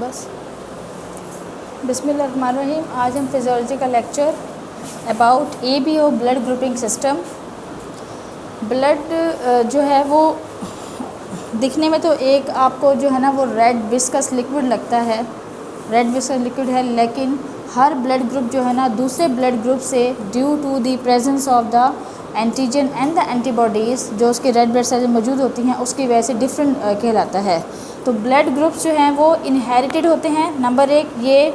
बस बिस्मिल्लाहिर्रहमानिर्रहीम। आज हम फिजियोलॉजी का lecture about ABO blood grouping system. Blood जो है वो दिखने में तो एक आपको जो है ना वो रेड विस्कस लिक्विड लगता है, रेड विस्कस लिक्विड है, लेकिन हर ब्लड ग्रुप जो है ना दूसरे ब्लड ग्रुप से due to the presence of the antigen and the antibodies जो उसके रेड ब्लड सेल्स मौजूद होती हैं उसकी वजह से डिफरेंट कहलाता है। तो ब्लड ग्रुप्स जो हैं वो इनहेरिटेड होते हैं। नंबर एक, ये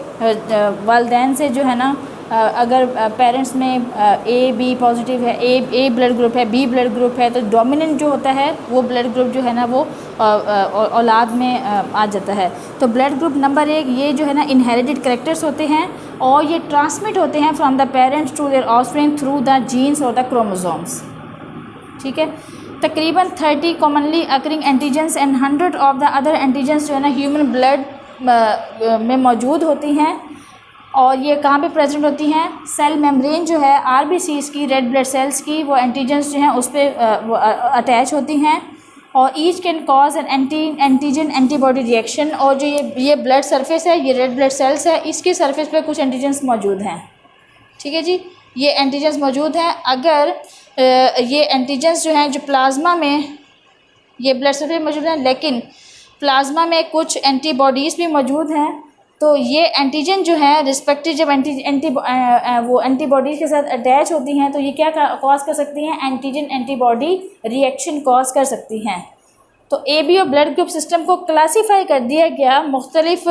वालिदैन से जो है ना अगर पेरेंट्स में A-B पॉजिटिव है, ए ब्लड ग्रुप है, B ब्लड ग्रुप है, तो डोमिनेंट जो होता है वो ब्लड ग्रुप जो है ना वो औलाद में आ जाता है। तो ब्लड ग्रुप नंबर एक ये जो है ना इनहेरिटेड कैरेक्टर्स होते हैं और ये ट्रांसमिट होते हैं from the parents to their offspring through the genes और द क्रोमोसोम्स। ठीक है। तकरीबन 30 commonly occurring antigens and 100 of the other antigens जो है ना ह्यूमन ब्लड में मौजूद होती हैं। और ये कहाँ पे प्रेजेंट होती हैं? सेल मेम्ब्रेन जो है RBCs की, रेड ब्लड सेल्स की, वो एंटीजेंस जो हैं उस पर अटैच होती हैं और each can cause an antigen antibody reaction. और जो ये ब्लड सरफेस है, ये रेड ब्लड सेल्स है, इसकी सरफेस पे कुछ एंटीजेंस मौजूद हैं। ठीक है जी, ये एंटीजेंस मौजूद हैं। अगर ये एंटीजेंस जो हैं जो प्लाज्मा में, ये ब्लड सरफेस मौजूद हैं, लेकिन प्लाज्मा में कुछ एंटीबॉडीज़ भी मौजूद हैं। तो ये एंटीजन जो है रिस्पेक्टिव जब वो एंटीबॉडीज़ के साथ अटैच होती हैं तो ये क्या कॉज कर सकती हैं? एंटीजन एंटीबॉडी रिएक्शन कॉज कर सकती हैं। तो ABO ब्लड ग्रुप सिस्टम को क्लासीफाई कर दिया गया मुख्तलिफ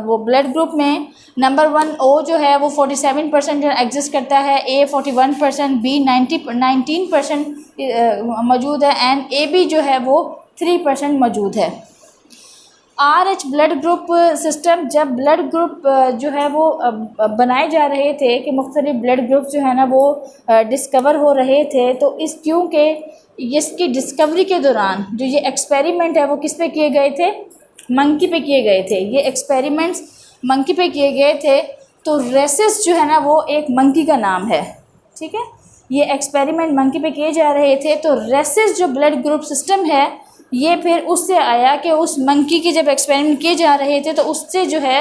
वो ब्लड ग्रुप में। नंबर 1 O जो है वो 47% एग्जिस्ट करता है, A 41%, B 19% मौजूद है एंड AB जो है वो 3% मौजूद है। RH ब्लड ग्रुप सिस्टम, जब ब्लड ग्रुप जो है वो बनाए जा रहे थे कि मुख्तलिफ ब्लड ग्रुप जो है ना वो डिस्कवर हो रहे थे, तो इस क्योंकि इसकी डिस्कवरी के दौरान जो ये एक्सपेरिमेंट है वो किस पे किए गए थे? मंकी पे किए गए थे। ये एक्सपेरिमेंट्स मंकी पे किए गए थे। तो रेसिस जो है ना वो एक मंकी का नाम है। ठीक है, ये एक्सपेरिमेंट मंकी पे किए जा रहे थे। तो रेसिस जो ब्लड ग्रुप सिस्टम है ये फिर उससे आया कि उस मंकी के जब एक्सपेरिमेंट किए जा रहे थे तो उससे जो है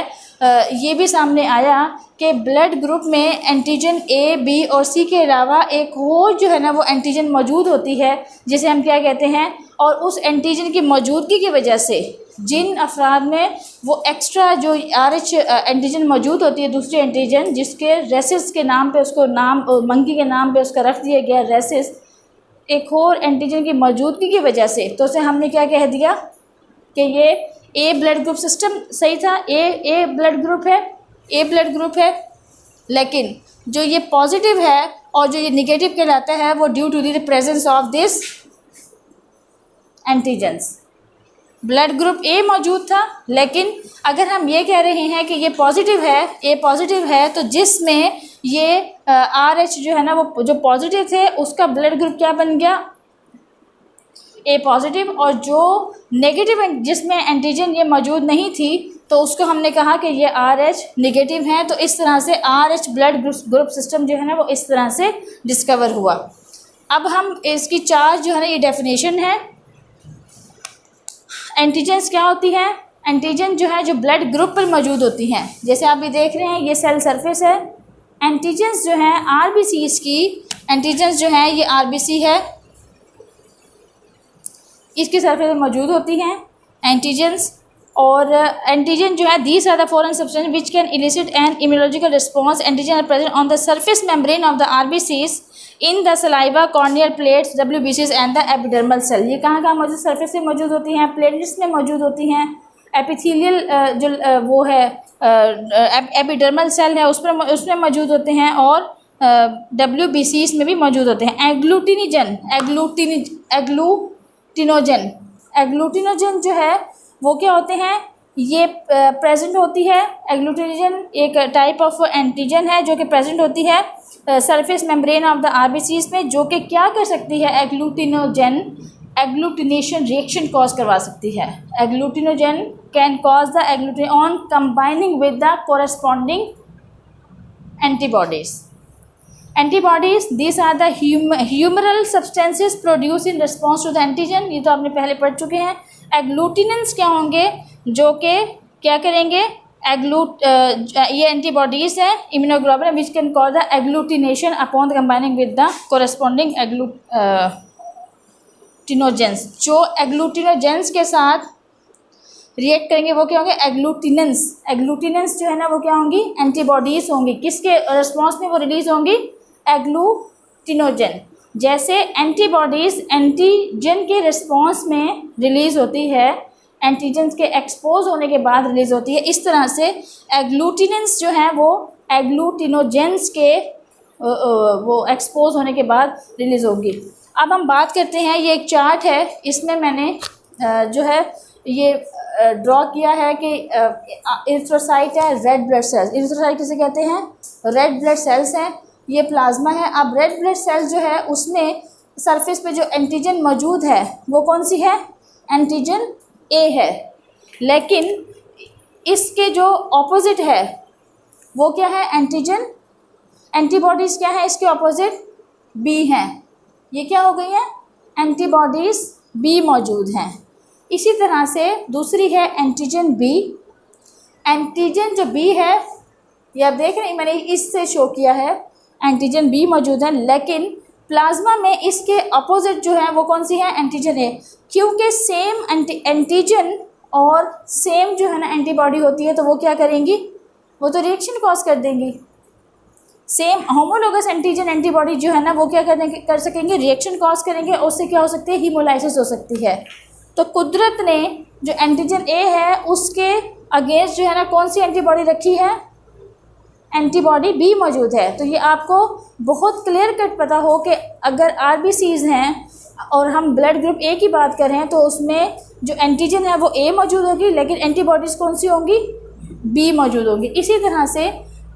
ये भी सामने आया कि ब्लड ग्रुप में एंटीजन A, B और C के अलावा एक और जो है ना वो एंटीजन मौजूद होती है जिसे हम क्या कहते हैं। और उस एंटीजन की मौजूदगी की वजह से जिन अफराद में वो एक्स्ट्रा जो RH एंटीजन मौजूद होती है, दूसरी एंटीजन जिसके रेसिस के नाम पे उसको नाम मंकी के नाम पे उसका रख दिया गया रेसिस, एक और एंटीजन की मौजूदगी की वजह से, तो उसे हमने क्या कह दिया कि ये A ब्लड ग्रुप सिस्टम सही था। A ब्लड ग्रुप है, A ब्लड ग्रुप है, लेकिन जो ये पॉजिटिव है और जो ये निगेटिव कहलाता है वो due to the presence of this antigens. Blood group A मौजूद था, लेकिन अगर हम ये कह रहे हैं कि ये पॉजिटिव है, A पॉजिटिव है, तो जिसमें ये RH जो है ना वो जो पॉजिटिव थे उसका ब्लड ग्रुप क्या बन गया? A positive. और जो नेगेटिव जिसमें एंटीजन ये मौजूद नहीं थी तो उसको हमने कहा कि ये RH नेगेटिव हैं। तो इस तरह से RH ब्लड ग्रुप सिस्टम जो है ना वो इस तरह से डिस्कवर हुआ। अब हम इसकी 4 जो है ना ये डेफिनेशन है। एंटीजेंस क्या होती हैं? एंटीजन जो है जो ब्लड ग्रुप पर मौजूद होती हैं। जैसे आप ये देख रहे हैं ये सेल सरफेस है। एंटीजेंस जो है RBCs की, एंटीजेंस जो है ये RBC है, इसकी सरफेस में मौजूद होती हैं एंटीजेंस। और एंटीजन जो है these are the foreign substance which can elicit an immunological response. Antigen are present on the surface membrane of the RBCs in the saliva, corneal plates, WBCs and the epidermal cell. ये कहाँ मौजूद? Surface में मौजूद होती हैं, platelets में मौजूद होती हैं, एपिथेलियल जो वो है एपिडर्मल सेल है उसमें मौजूद होते हैं और WBCs में भी मौजूद होते हैं। एग्लूटिनोजन जो है वो क्या होते हैं? ये प्रेजेंट होती है। एग्लूटिनोजन एक टाइप ऑफ एंटीजन है जो कि प्रेजेंट होती है surface membrane of the RBCs में, जो कि क्या कर सकती है? एग्लूटिनेशन रिएक्शन कॉज करवा सकती है। Agglutinogen can cause the agglutinin on combining with the corresponding antibodies. Antibodies this are the humoral substances produce in response to the antigen. ये तो आपने पहले पढ़ चुके हैं। एग्लूटिनेंट्स क्या होंगे? जो कि क्या करेंगे, ये एंटीबॉडीज़ हैं immunoglobulin which can cause the agglutination upon combining with the corresponding agglutinogens. जो एग्लूटिनोजेंस के साथ रिएक्ट करेंगे वो क्या होंगे, एग्लूटिनेंस। एग्लूटिनेंस जो है ना वो क्या होंगी, एंटीबॉडीज़ होंगी। किसके रिस्पॉन्स में वो रिलीज होंगी, एग्लूटिनोजन। जैसे एंटीबॉडीज़ एंटीजन के रिस्पॉन्स में रिलीज़ होती है, एंटीजन्स के एक्सपोज होने के बाद रिलीज़ होती है, इस तरह से एग्लूटिनेंस जो है वो एग्लूटिनोजेंस के वो एक्सपोज होने के बाद रिलीज़ होगी। अब हम बात करते हैं, ये एक चार्ट है, इसमें मैंने जो है ये ड्रॉ किया है कि इरिथ्रोसाइट है, रेड ब्लड सेल्स। इरिथ्रोसाइट किसे कहते हैं, रेड ब्लड सेल्स हैं, ये प्लाज्मा है। अब रेड ब्लड सेल्स जो है उसमें सरफेस पे जो एंटीजन मौजूद है वो कौन सी है, एंटीजन ए है। लेकिन इसके जो ऑपोजिट है वो क्या है, एंटीजन, एंटीबॉडीज़ क्या है इसके ऑपोजिट, बी हैं। ये क्या हो गई है, एंटीबॉडीज़ बी मौजूद हैं। इसी तरह से दूसरी है एंटीजन बी। एंटीजन जो बी है, ये आप देख रहे हैं मैंने इससे शो किया है, एंटीजन बी मौजूद है, लेकिन प्लाज्मा में इसके अपोजिट जो है वो कौन सी है, एंटीजन ए। क्योंकि सेम एंटीजन और सेम जो है ना एंटीबॉडी होती है, तो वो क्या करेंगी, वो तो रिएक्शन कॉज कर देंगी। सेम होमोलोगस एंटीजन एंटीबॉडी जो है ना वो क्या कर सकेंगे, रिएक्शन कॉज करेंगे, और उससे क्या हो सकती है, हीमोलाइसिस हो सकती है। तो कुदरत ने जो एंटीजन ए है उसके अगेंस्ट जो है ना कौन सी एंटीबॉडी रखी है, एंटीबॉडी बी मौजूद है। तो ये आपको बहुत क्लियर कट पता हो कि अगर आरबीसीज हैं और हम ब्लड ग्रुप ए की बात करें तो उसमें जो एंटीजन है वो ए मौजूद होगी, लेकिन एंटीबॉडीज़ कौन सी होंगी, बी मौजूद होंगी। इसी तरह से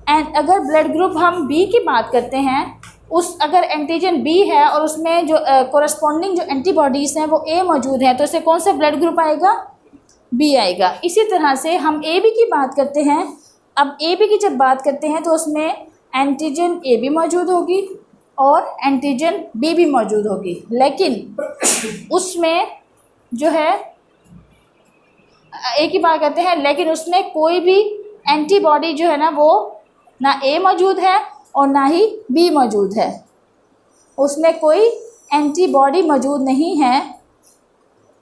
अगर ब्लड ग्रुप हम बी की बात करते हैं, उस अगर एंटीजन बी है और उसमें जो कोरस्पॉन्डिंग जो एंटीबॉडीज़ हैं वो ए मौजूद है, तो इससे कौन सा ब्लड ग्रुप आएगा, बी आएगा। इसी तरह से हम ए बी की बात करते हैं। अब ए बी की जब बात करते हैं तो उसमें एंटीजन ए भी मौजूद होगी और एंटीजन बी भी मौजूद होगी, लेकिन उसमें जो है ए की बात करते हैं, लेकिन उसमें कोई भी एंटीबॉडी जो है ना वो ना ए मौजूद है और ना ही बी मौजूद है, उसमें कोई एंटीबॉडी मौजूद नहीं है।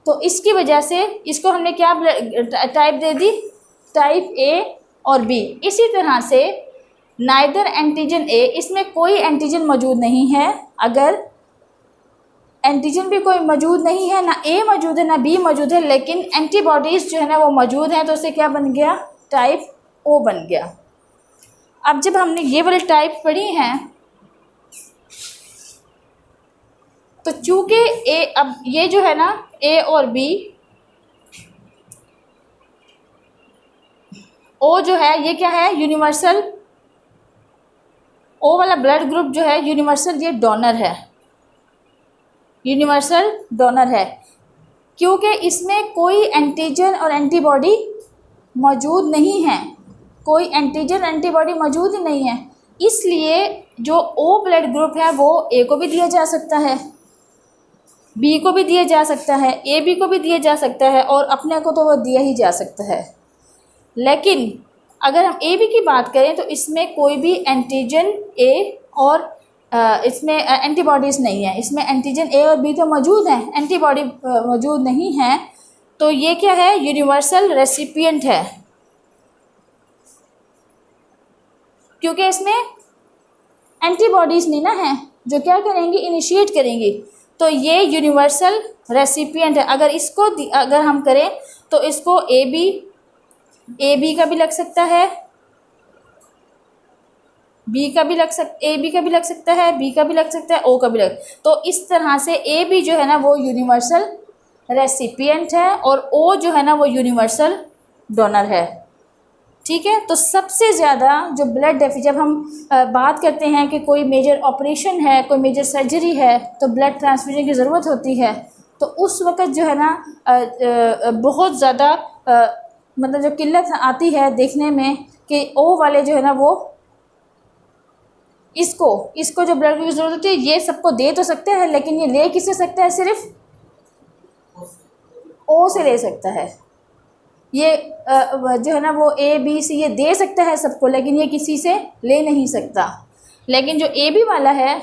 तो इसकी वजह से इसको हमने क्या type they the, type A और बी। इसी तरह से नाइदर एंटीजन ए, इसमें कोई एंटीजन मौजूद नहीं है। अगर एंटीजन भी कोई मौजूद नहीं है, ना ए मौजूद है ना बी मौजूद है, लेकिन एंटीबॉडीज़ जो है ना वो मौजूद हैं, तो उससे क्या बन गया, टाइप ओ बन गया। अब जब हमने ये वाले टाइप पढ़ी हैं तो चूँकि ए, अब ये जो है ना ए और बी, ओ जो है ये क्या है, यूनिवर्सल, ओ वाला ब्लड ग्रुप जो है यूनिवर्सल, ये डोनर है, यूनिवर्सल डोनर है, क्योंकि इसमें कोई एंटीजन और एंटीबॉडी मौजूद नहीं है, कोई एंटीजन एंटीबॉडी मौजूद ही नहीं है। इसलिए जो ओ ब्लड ग्रुप है वो ए को भी दिया जा सकता है, बी को भी दिया जा सकता है, ए बी को भी दिया जा सकता है, और अपने को तो वो दिया ही जा सकता है। लेकिन अगर हम ए बी की बात करें तो इसमें कोई भी एंटीजन ए और इसमें एंटीबॉडीज़ नहीं है, इसमें एंटीजन ए और बी तो मौजूद हैं, एंटीबॉडी मौजूद नहीं है। तो ये क्या है, यूनिवर्सल रेसिपिएंट है, क्योंकि इसमें एंटीबॉडीज़ नहीं ना है जो क्या करेंगी, इनिशिएट करेंगी। तो ये यूनिवर्सल रेसिपिएंट है। अगर इसको अगर हम करें तो इसको ए बी का भी लग सकता है, बी का भी लग सकता, ए बी का भी लग सकता है, बी का भी लग सकता है, ओ का भी लग। तो इस तरह से ए बी जो है ना वो यूनिवर्सल रेसिपिएंट है और ओ जो है ना वो यूनिवर्सल डोनर है। ठीक है। तो सबसे ज़्यादा जो ब्लड डेफिशिएंसी, जब हम बात करते हैं कि कोई मेजर ऑपरेशन है, कोई मेजर सर्जरी है, तो ब्लड ट्रांसफ्यूजन की ज़रूरत होती है, तो उस वक़्त जो है ना बहुत ज़्यादा मतलब जो किल्लत आती है देखने में कि ओ वाले जो है ना वो इसको जो ब्लड की ज़रूरत होती है, ये सबको दे तो सकते हैं, लेकिन ये ले किससे सकता है, सिर्फ ओ से ले सकता है। ये जो है ना वो ए बी सी ये दे सकता है सबको, लेकिन ये किसी से ले नहीं सकता। लेकिन जो ए बी वाला है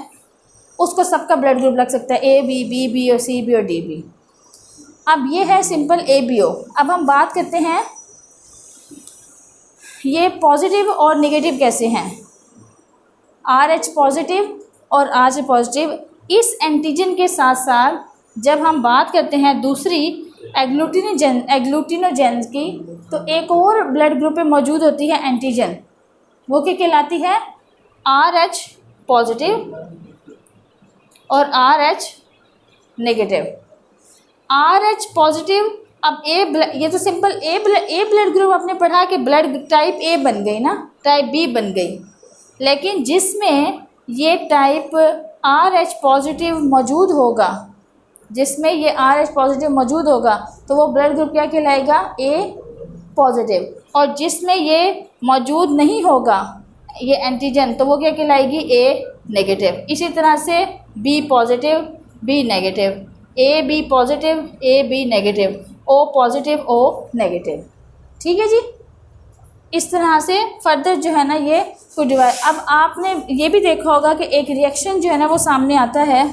उसको सबका ब्लड ग्रुप लग सकता है, ए बी, बी बी और सी बी और डी बी। अब ये है सिंपल ए बी ओ। अब हम बात करते हैं ये पॉजिटिव और नेगेटिव कैसे हैं। आर एच पॉजिटिव और आर एच पॉजिटिव, इस एंटीजन के साथ साथ जब हम बात करते हैं दूसरी एग्लूटिनोजेन की, तो एक और ब्लड ग्रुप में मौजूद होती है एंटीजन, वो क्या कहलाती है, आर एच पॉजिटिव और R H negative. R H positive, अब ये तो सिंपल ए ब्लड ग्रुप आपने पढ़ा कि ब्लड टाइप ए बन गई ना, टाइप बी बन गई, लेकिन जिसमें ये टाइप आर एच पॉजिटिव मौजूद होगा, जिसमें ये आर एच पॉजिटिव मौजूद होगा तो वो ब्लड ग्रुप क्या कहलाएगा, ए पॉजिटिव। और जिसमें ये मौजूद नहीं होगा ये एंटीजन, तो वो क्या कहलाएगी, ए नेगेटिव। इसी तरह से B positive, B negative, A B positive, A B negative, O positive, O negative. ठीक है जी। इस तरह से फर्दर जो है ना ये कोई डिवाइड। अब आपने ये भी देखा होगा कि एक रिएक्शन जो है ना वो सामने आता है,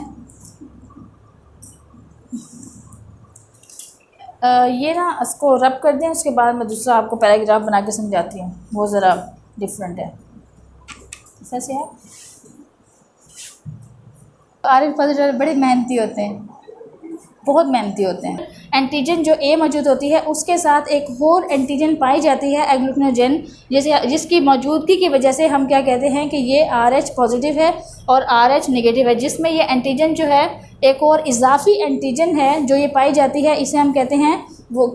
ये ना इसको रब कर दें, उसके बाद मैं दूसरा आपको पैराग्राफ बना के समझाती हूँ, वो ज़रा डिफरेंट है। ऐसे है आरिफ फजल बड़े मेहनती होते हैं, बहुत मेहनती होते हैं। एंटीजन जो ए मौजूद होती है उसके साथ एक और एंटीजन पाई जाती है एग्लूटिनोजेन, जैसे जिसकी मौजूदगी की वजह से हम क्या कहते हैं कि ये आर एच पॉजिटिव है और आर एच नेगेटिव है। जिसमें ये एंटीजन जो है एक और इजाफी एंटीजन है जो ये पाई जाती है, इसे हम कहते हैं वो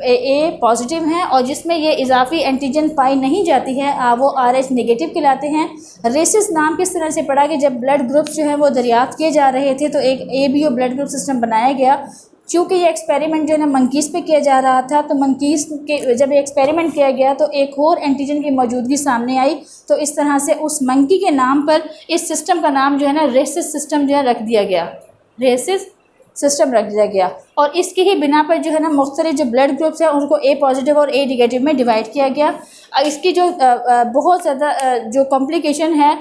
ए पॉजिटिव हैं, और जिसमें ये इजाफी एंटीजन पाई नहीं जाती है वो आर एच नेगेटिव कहलाते हैं। रेसिस नाम किस तरह से पड़ा कि जब ब्लड ग्रुप्स जो है वो दरियाफ्त किए जा रहे थे तो एक A B O blood group system बनाया गया। चूँकि ये एक्सपेरिमेंट जो है ना मंकीज़ पे किया जा रहा था, तो मंकीज़ के जब एक्सपेरिमेंट किया गया तो एक और एंटीजन की मौजूदगी सामने आई, तो इस तरह से उस मंकी के नाम पर इस सिस्टम का नाम जो है ना रेसिस सिस्टम जो है रख दिया गया, रेसिस सिस्टम रख दिया गया। और इसकी ही बिना पर जो है ना मुख्तलिफ जो ब्लड ग्रुप्स हैं उनको ए पॉजिटिव और ए नेगेटिव में डिवाइड किया गया। इसकी जो बहुत ज़्यादा जो कॉम्प्लिकेशन है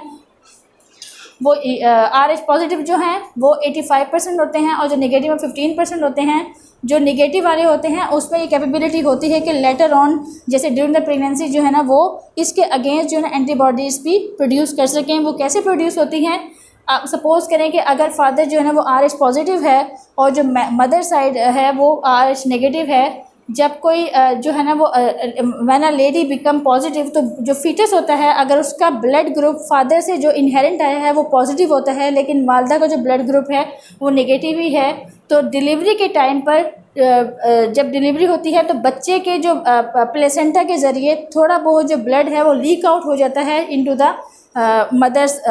वो आर एच पॉजिटिव जो हैं वो 85% होते हैं और जो नेगेटिव में 15% होते हैं। जो नेगेटिव वाले होते हैं उसमें ये कैपेबिलिटी होती है कि लेटर ऑन जैसे ड्यूरिंग द प्रेगनेंसी जो है ना वो इसके अगेंस्ट जो है ना एंटीबॉडीज़ भी प्रोड्यूस कर सकें। वो कैसे प्रोड्यूस होती हैं, आप सपोज़ करें कि अगर फादर जो है ना वो आर एच पॉजिटिव है और जो मदर साइड है वो आर एच नेगेटिव है, जब कोई जो है ना वो when a lady become positive, तो जो फीटस होता है अगर उसका ब्लड ग्रुप फादर से जो इनहेरेंट आया है वो पॉजिटिव होता है, लेकिन वालदा का जो ब्लड ग्रुप है वो नेगेटिव ही है, तो डिलीवरी के टाइम पर जब डिलीवरी होती है तो बच्चे के जो प्लेसेंटा के ज़रिए थोड़ा बहुत जो ब्लड है वो लीक आउट हो जाता है इनटू द मदर्स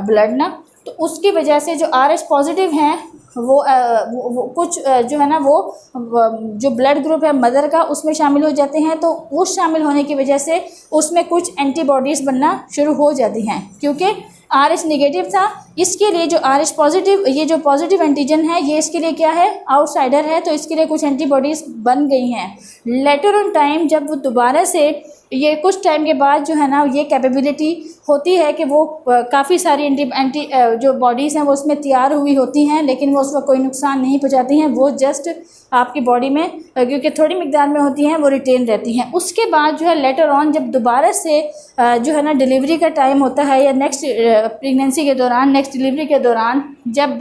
ब्लड ना। तो उसकी वजह से जो आर एच पॉजिटिव हैं वो कुछ जो है ना वो जो ब्लड ग्रुप है मदर का उसमें शामिल हो जाते हैं। तो उस शामिल होने की वजह से उसमें कुछ एंटीबॉडीज़ बनना शुरू हो जाती हैं, क्योंकि आर एच नेगेटिव था। इसके लिए जो आर एच पॉजिटिव, ये जो पॉजिटिव एंटीजन है ये इसके लिए क्या है, आउटसाइडर है, तो इसके लिए कुछ एंटीबॉडीज़ बन गई हैं। लेटर ऑन टाइम जब वो दोबारा से ये कुछ टाइम के बाद जो है ना ये कैपेबिलिटी होती है कि वो काफ़ी सारी एंटी जो बॉडीज़ हैं वो उसमें तैयार हुई होती हैं, लेकिन वो उसका कोई नुकसान नहीं पहुंचाती हैं, वो जस्ट आपकी बॉडी में क्योंकि थोड़ी मिकदार में होती हैं वो रिटेन रहती हैं। उसके बाद जो है लेटर ऑन जब दोबारा से जो है ना डिलीवरी का टाइम होता है या नेक्स्ट प्रेगनेंसी के दौरान, नेक्स्ट डिलीवरी के दौरान, जब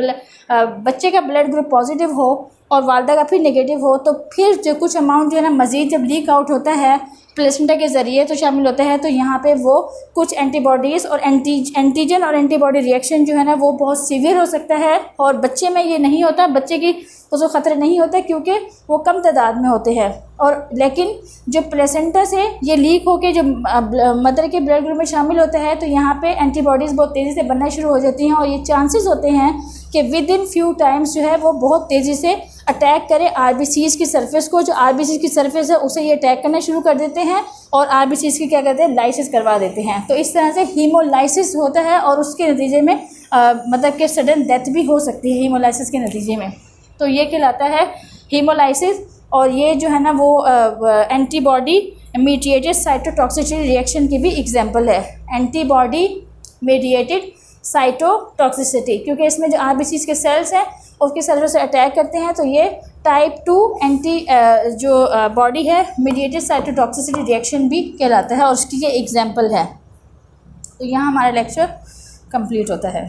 बच्चे का ब्लड ग्रुप पॉजिटिव हो और वालदा का फिर नेगेटिव हो, तो फिर जो कुछ अमाउंट जो है ना मज़ीद जब लीक आउट होता है प्लेसेंटा के ज़रिए तो शामिल होता है, तो यहाँ पे वो कुछ एंटीबॉडीज़ और एंटीजन और एंटीबॉडी रिएक्शन जो है ना वो बहुत सीवियर हो सकता है। और बच्चे में ये नहीं होता, बच्चे की उसको ख़तरा नहीं होता क्योंकि वो कम तादाद में होते हैं। और लेकिन जो प्लेसेंटा से ये लीक होके जो मदर के ब्लड ग्रुप में शामिल होता है, तो यहाँ पे एंटीबॉडीज़ बहुत तेज़ी से बनना शुरू हो जाती हैं और ये चांसेस होते हैं कि विद इन फ्यू टाइम्स जो है वो बहुत तेज़ी से अटैक करे आरबीसीज़ की सरफेस को। जो आरबीसीज़ की सरफेस है उसे ये अटैक करना शुरू कर देते हैं और आरबीसीज़ की क्या कहते हैं, लाइसिस करवा देते हैं। तो इस तरह से हीमोलाइसिस होता है और उसके नतीजे में मतलब कि सडन डेथ भी हो सकती है हीमोलाइसिस के नतीजे में। तो ये कहलाता है हीमोलाइसिस। और ये जो है ना वो एंटीबॉडी मीडिएटेड साइटोटॉक्सिसिटी रिएक्शन की भी एग्जांपल है। एंटीबॉडी मीडिएटेड साइटोटॉक्सिसिटी, क्योंकि इसमें जो आरबीसीज के सेल्स हैं उसके सेल्स से अटैक करते हैं, तो ये टाइप 2 एंटी जो बॉडी है मीडिएटेड साइटोटॉक्सिसिटी रिएक्शन भी कहलाता है और उसकी ये एग्जांपल है। तो यहाँ हमारा लेक्चर कंप्लीट होता है।